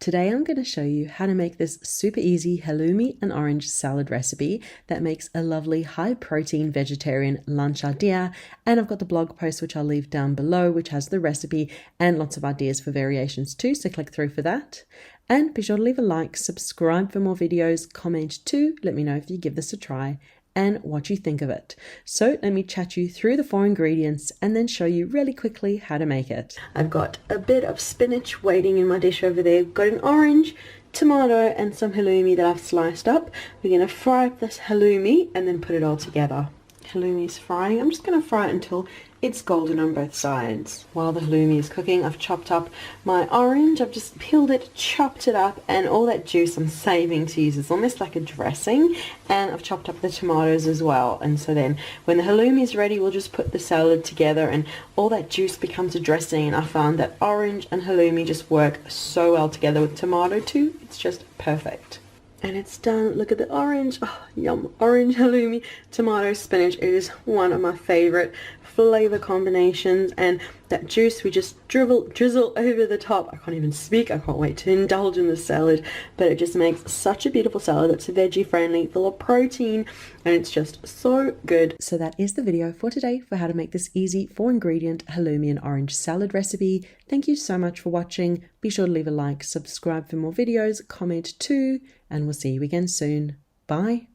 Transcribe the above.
Today I'm going to show you how to make this super easy halloumi and orange salad recipe that makes a lovely high protein vegetarian lunch idea. And I've got the blog post which I'll leave down below, which has the recipe and lots of ideas for variations too, so click through for that. And be sure to leave a like, subscribe for more videos, comment too, let me know if you give this a try and what you think of it. So let me chat you through the 4 ingredients and then show you really quickly how to make it. I've got a bit of spinach waiting in my dish over there. I've got an orange, tomato and some halloumi that I've sliced up. We're going to fry up this halloumi and then put it all together. Halloumi is frying. I'm just going to fry it until it's golden on both sides. While the halloumi is cooking, I've chopped up my orange. I've just peeled it, chopped it up, and all that juice I'm saving to use. It's almost like a dressing. And I've chopped up the tomatoes as well. And so then when the halloumi is ready, we'll just put the salad together and all that juice becomes a dressing. And I found that orange and halloumi just work so well together with tomato too. It's just perfect. And it's done. Look at the orange. Oh, yum. Orange, halloumi, tomato, spinach. It is one of my favorite flavor combinations. And that juice we just drizzle over the top. I can't even speak. I can't wait to indulge in the salad. But it just makes such a beautiful salad. It's veggie friendly, full of protein, and it's just so good. So that is the video for today for how to make this easy 4 ingredient halloumi and orange salad recipe. Thank you so much for watching. Be sure to leave a like, subscribe for more videos, comment too, and we'll see you again soon. Bye.